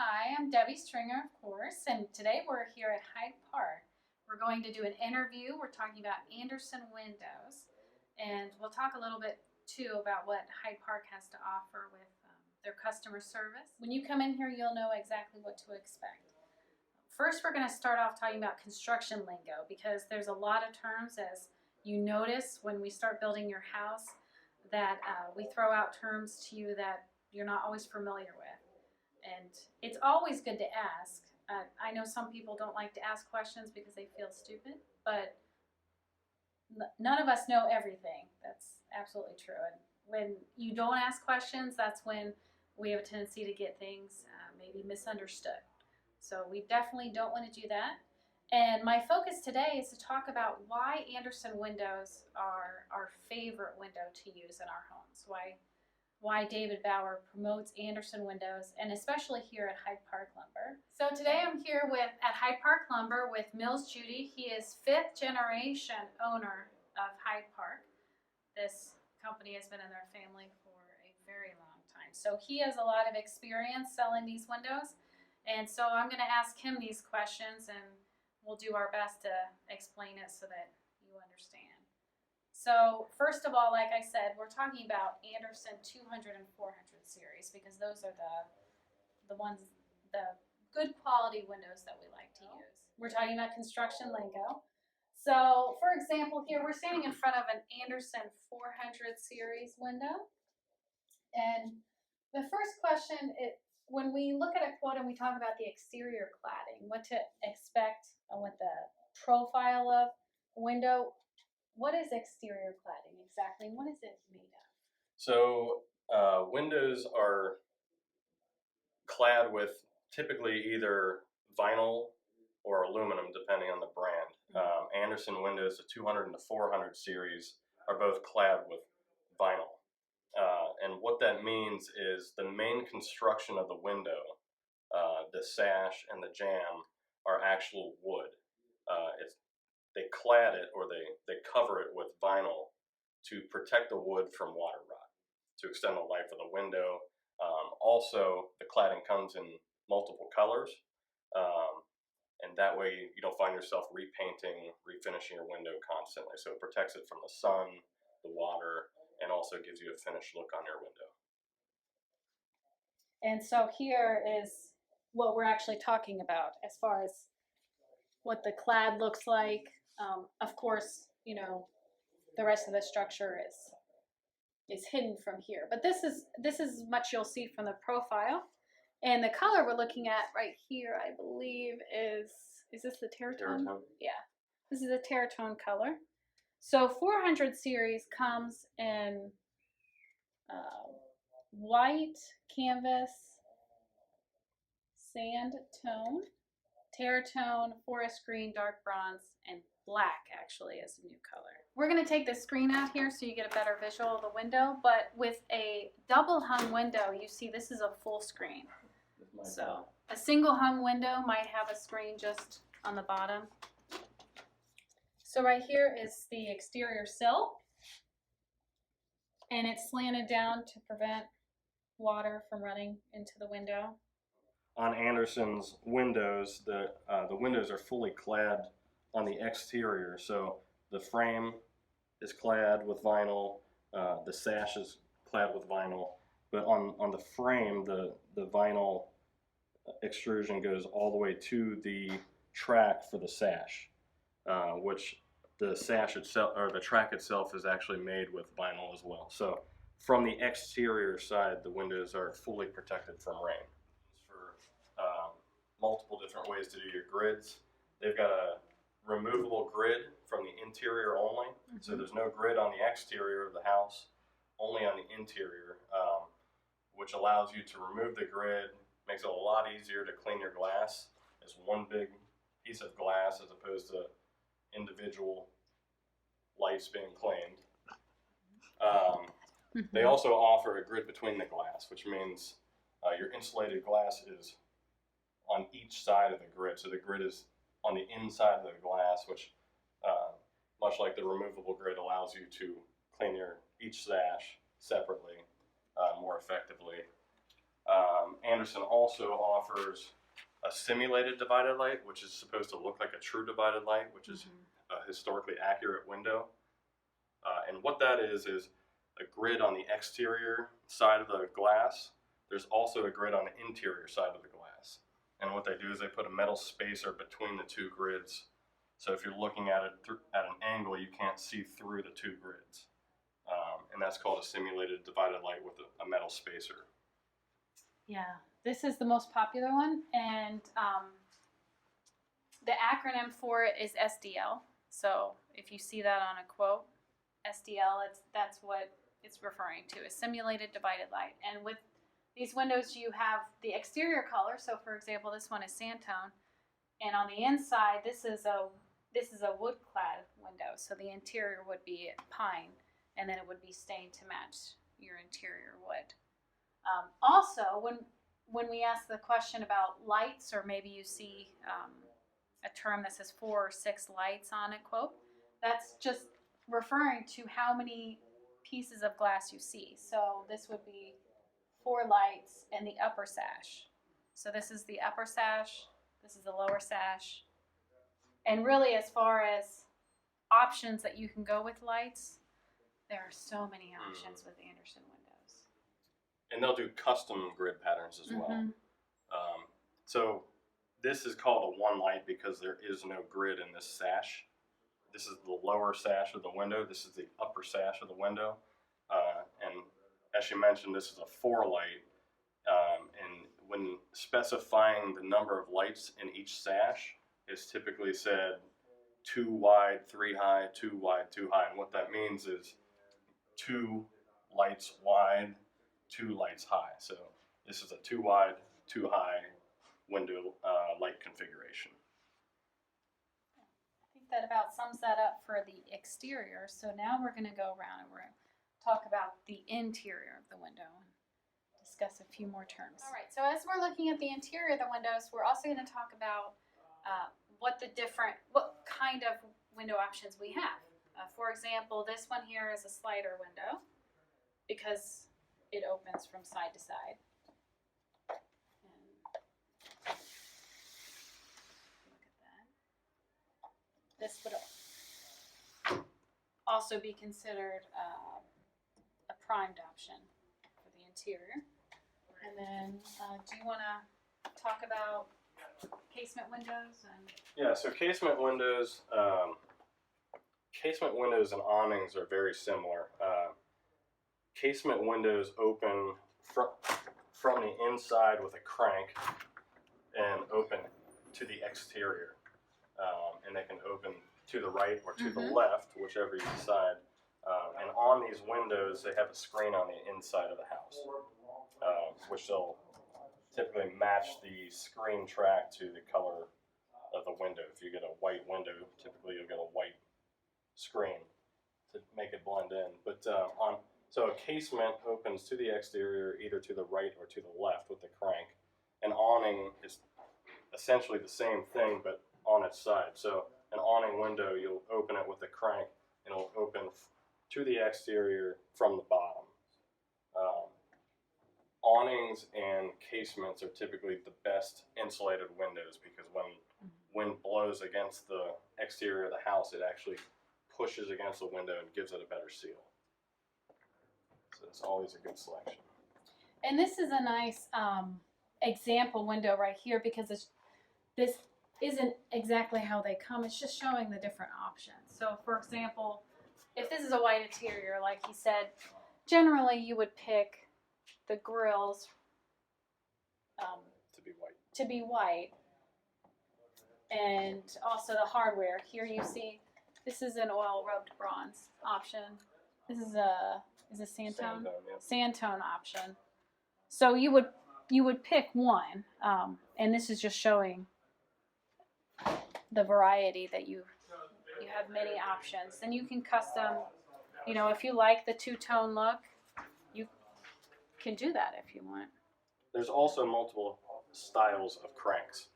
Hi, I'm Debbie Stringer, of course, and today we're here at Hyde Park. We're going to do an interview. We're talking about Andersen windows, and we'll talk a little bit too about what Hyde Park has to offer with their customer service. When you come in here, you'll know exactly what to expect. First, we're going to start off talking about construction lingo because there's a lot of terms, as you notice when we start building your house, that we throw out terms to you that you're not always familiar with. And it's always good to ask. I know some people don't like to ask questions because they feel stupid, but none of us know everything. That's absolutely true. And when you don't ask questions, that's when we have a tendency to get things maybe misunderstood. So we definitely don't want to do that. And my focus today is to talk about why Andersen windows are our favorite window to use in our homes. Why David Bauer promotes Andersen windows, and especially here at Hyde Park Lumber. So today I'm here at Hyde Park Lumber with Mills Judy. He is 5th generation owner of Hyde Park. This company has been in their family for a very long time. So he has a lot of experience selling these windows. And so I'm going to ask him these questions, and we'll do our best to explain it so that you understand. So first of all, like I said, we're talking about Andersen 200 and 400 series because those are the good quality windows that we like to use. We're talking about construction lingo. So for example, here we're standing in front of an Andersen 400 series window. And the first question, when we look at a quote and we talk about the exterior cladding, what to expect with the profile of a window, what is exterior cladding exactly, and what is it made of? So windows are clad with typically either vinyl or aluminum, depending on the brand. Andersen windows, the 200 and the 400 series, are both clad with vinyl. And what that means is the main construction of the window, the sash and the jamb, are actual wood. They clad it, or they cover it with vinyl to protect the wood from water rot, to extend the life of the window. Also, the cladding comes in multiple colors, and that way you don't find yourself repainting, refinishing your window constantly. So it protects it from the sun, the water, and also gives you a finished look on your window. And so here is what we're actually talking about as far as what the clad looks like. Of course, you know, the rest of the structure is hidden from here. But this is much you'll see from the profile. And the color we're looking at right here, I believe, is this the Terratone? Yeah, this is a Terratone color. So 400 series comes in white, canvas, sand tone, Terratone, forest green, dark bronze, and black actually is a new color. We're going to take the screen out here so you get a better visual of the window, but with a double hung window, you see this is a full screen. So a single hung window might have a screen just on the bottom. So right here is the exterior sill, and it's slanted down to prevent water from running into the window. On Andersen's windows, the windows are fully clad on the exterior. So the frame is clad with vinyl, the sash is clad with vinyl, but on the frame, the vinyl extrusion goes all the way to the track for the sash, which the sash itself, or the track itself, is actually made with vinyl as well. So from the exterior side, the windows are fully protected from rain. Multiple different ways to do your grids. They've got a removable grid from the interior only, so there's no grid on the exterior of the house, only on the interior, which allows you to remove the grid, makes it a lot easier to clean your glass. It's one big piece of glass as opposed to individual lights being cleaned. They also offer a grid between the glass, which means your insulated glass is on each side of the grid. So the grid is on the inside of the glass, which, much like the removable grid, allows you to clean each sash separately more effectively. Andersen also offers a simulated divided light, which is supposed to look like a true divided light, which is a historically accurate window. And what that is a grid on the exterior side of the glass. There's also a grid on the interior side of the glass. And what they do is they put a metal spacer between the two grids. So if you're looking at it at an angle, you can't see through the two grids. And that's called a simulated divided light with a metal spacer. Yeah, this is the most popular one, and the acronym for it is SDL. So if you see that on a quote, SDL, that's what it's referring to, a simulated divided light. And with these windows, you have the exterior color. So for example, this one is sandtone, and on the inside, this is a wood clad window. So the interior would be pine, and then it would be stained to match your interior wood. Also, when we ask the question about lights, or maybe you see a term that says 4 or 6 lights on a quote, that's just referring to how many pieces of glass you see. So this would be 4 lights in the upper sash. So this is the upper sash, this is the lower sash. And really, as far as options that you can go with lights, there are so many options with Andersen windows. And they'll do custom grid patterns as well. So this is called a one light because there is no grid in this sash. This is the lower sash of the window. This is the upper sash of the window. And as you mentioned, this is a 4 light. And when specifying the number of lights in each sash, it's typically said 2 wide, 3 high, 2 wide, 2 high. And what that means is 2 lights wide, 2 lights high. So this is a 2 wide, 2 high window light configuration. I think that about sums that up for the exterior. So now we're going to go around and we're going to talk about the interior of the window and discuss a few more terms. All right, so as we're looking at the interior of the windows, we're also going to talk about what kind of window options we have. For example, this one here is a slider window because it opens from side to side. And look at that. This would also be considered a primed option for the interior. And then, do you want to talk about casement windows? Yeah, so casement windows and awnings are very similar. Casement windows open from the inside with a crank and open to the exterior. And they can open to the right or to the left, whichever you decide. And on these windows, they have a screen on the inside of the house, which they'll typically match the screen track to the color of the window. If you get a white window, typically you'll get a white screen to make it blend in. But so a casement opens to the exterior, either to the right or to the left with the crank. An awning is essentially the same thing, but on its side. So an awning window, you'll open it with the crank, and it'll open to the exterior from the bottom. Awnings and casements are typically the best insulated windows because when wind blows against the exterior of the house, it actually pushes against the window and gives it a better seal. So it's always a good selection. And this is a nice example window right here because this isn't exactly how they come. It's just showing the different options. So for example, if this is a white interior, like he said, generally you would pick the grills to be white, and also the hardware. Here you see this is an oil rubbed bronze option. This is a sandtone? Sandtone option. So you would pick one, and this is just showing the variety that you have many options. Then you can custom, if you like the two-tone look, you can do that if you want. There's also multiple styles of cranks.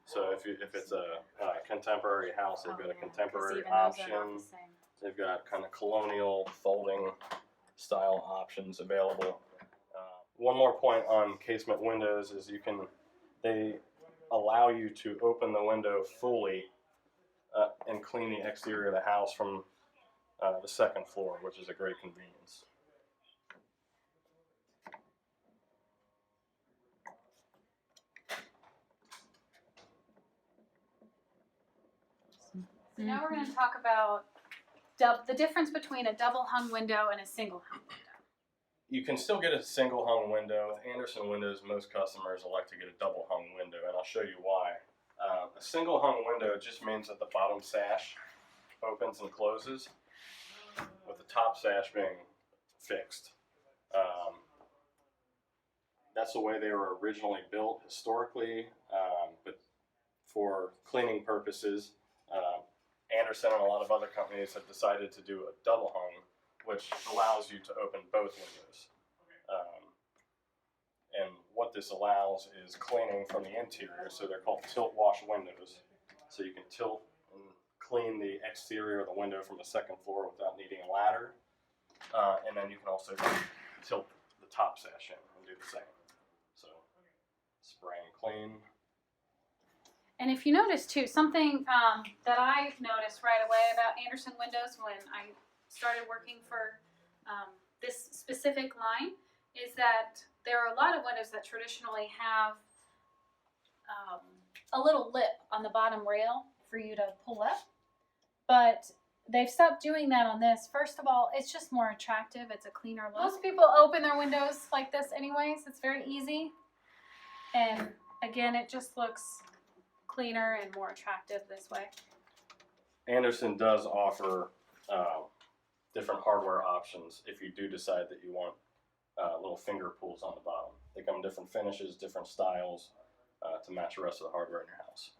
So if it's a contemporary house, they've got a contemporary option. They've got kind of colonial folding style options available. one more point on casement windows is they allow you to open the window fully and clean the exterior of the house from the second floor, which is a great convenience. So now we're going to talk about the difference between a double hung window and a single hung window. You can still get a single hung window. With Andersen windows, most customers elect to get a double hung window, and I'll show you why. A single hung window just means that the bottom sash opens and closes, with the top sash being fixed. That's the way they were originally built historically, but for cleaning purposes, Andersen and a lot of other companies have decided to do a double hung, which allows you to open both windows. And what this allows is cleaning from the interior, so they're called tilt wash windows. So you can tilt and clean the exterior of the window from the second floor without needing a ladder. And then you can also tilt the top sash in and do the same. So spray and clean. And if you notice too, something that I noticed right away about Andersen windows when I started working for this specific line is that there are a lot of windows that traditionally have a little lip on the bottom rail for you to pull up, but they've stopped doing that on this. First of all, it's just more attractive. It's a cleaner look. Most people open their windows like this anyways. It's very easy. And again, it just looks cleaner and more attractive this way. Andersen does offer different hardware options if you do decide that you want little finger pulls on the bottom. They come in different finishes, different styles to match the rest of the hardware in your house.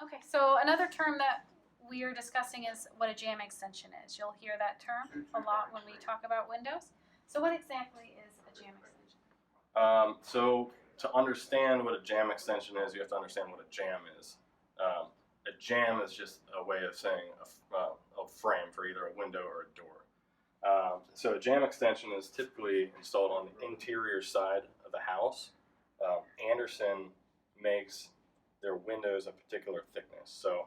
Okay, so another term that we are discussing is what a jamb extension is. You'll hear that term a lot when we talk about windows. So what exactly is a jamb extension? So to understand what a jamb extension is, you have to understand what a jamb is. A jamb is just a way of saying a frame for either a window or a door. So a jamb extension is typically installed on the interior side of the house. Andersen makes their windows a particular thickness. So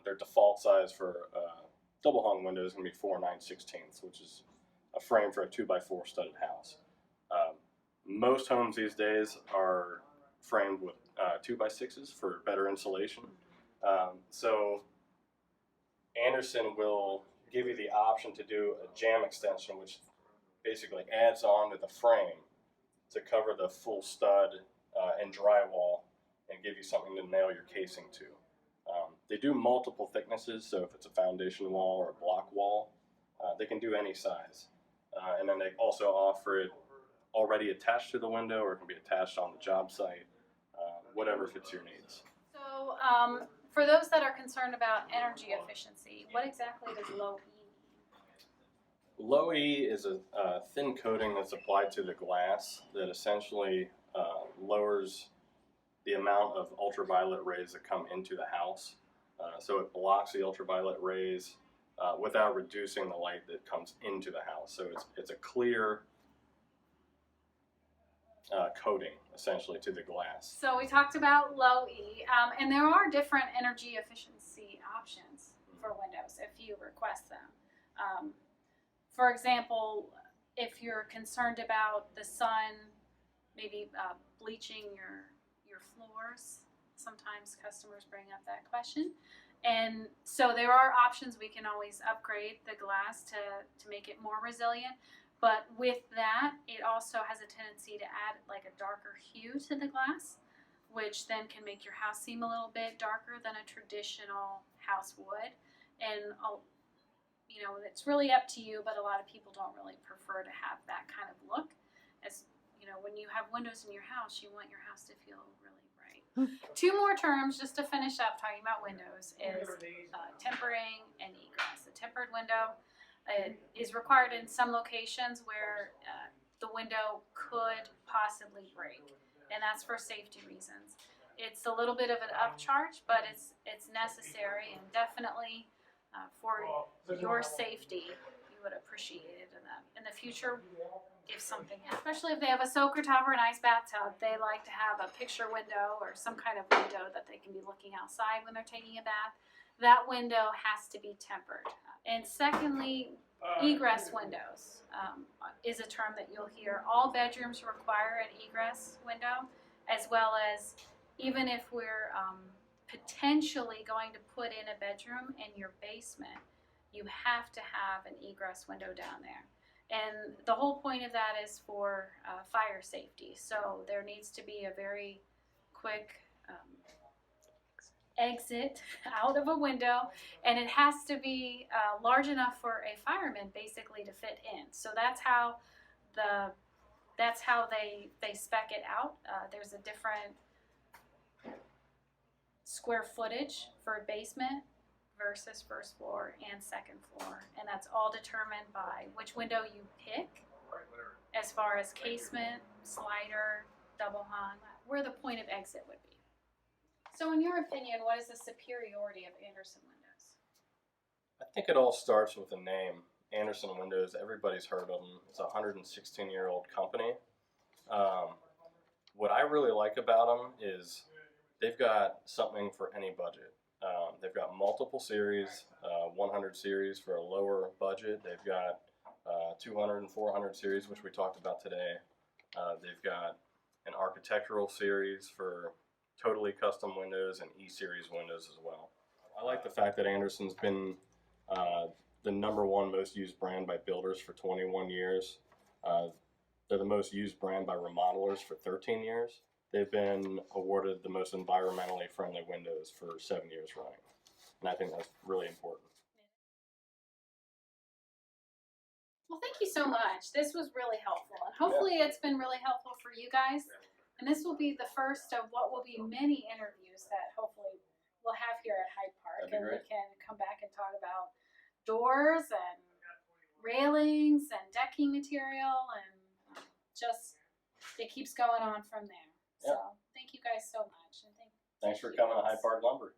their default size for double hung windows is going to be 4 9/16, which is a frame for a 2x4 studded house. Most homes these days are framed with 2x6s for better insulation. So Andersen will give you the option to do a jamb extension, which basically adds on to the frame to cover the full stud and drywall and give you something to nail your casing to. They do multiple thicknesses, so if it's a foundation wall or a block wall, they can do any size. And then they also offer it already attached to the window, or it can be attached on the job site, whatever fits your needs. So for those that are concerned about energy efficiency, what exactly does low E mean? Low E is a thin coating that's applied to the glass that essentially lowers the amount of ultraviolet rays that come into the house. So it blocks the ultraviolet rays without reducing the light that comes into the house. So it's a clear coating essentially to the glass. So we talked about low E, and there are different energy efficiency options for windows if you request them. For example, if you're concerned about the sun, maybe bleaching your floors, sometimes customers bring up that question. And so there are options. We can always upgrade the glass to make it more resilient. But with that, it also has a tendency to add like a darker hue to the glass, which then can make your house seem a little bit darker than a traditional house would. And you know, it's really up to you, but a lot of people don't really prefer to have that kind of look. As you know, when you have windows in your house, you want your house to feel really bright. Two more terms just to finish up talking about windows is tempering and egress. A tempered window is required in some locations where the window could possibly break, and that's for safety reasons. It's a little bit of an upcharge, but it's necessary, and definitely for your safety, you would appreciate it in the future. if something, especially if they have a soaker tub or an ice bathtub, they like to have a picture window or some kind of window that they can be looking outside when they're taking a bath. That window has to be tempered. And secondly, egress windows is a term that you'll hear. All bedrooms require an egress window, as well as even if we're potentially going to put in a bedroom in your basement, you have to have an egress window down there. And the whole point of that is for fire safety. So there needs to be a very quick exit out of a window, and it has to be large enough for a fireman basically to fit in. So that's how they spec it out. There's a different square footage for basement versus first floor and second floor, and that's all determined by which window you pick as far as casement, slider, double hung, where the point of exit would be. So in your opinion, what is the superiority of Andersen windows? I think it all starts with the name. Andersen Windows, everybody's heard of them. It's a 116-year-old company. What I really like about them is they've got something for any budget. They've got multiple series, 100 series for a lower budget. They've got 200 and 400 series, which we talked about today. They've got an architectural series for totally custom windows and E-series windows as well. I like the fact that Andersen's been the #1 most used brand by builders for 21 years. They're the most used brand by remodelers for 13 years. They've been awarded the most environmentally friendly windows for 7 years running. And I think that's really important. Well, thank you so much. This was really helpful, and hopefully it's been really helpful for you guys. And this will be the first of what will be many interviews that hopefully we'll have here at Hyde Park. That'd be And great. we can come back and talk about doors and railings and decking material, and just it keeps going on from there. So thank you guys so much. And Thanks for you coming to guys. Hyde Park Lumber.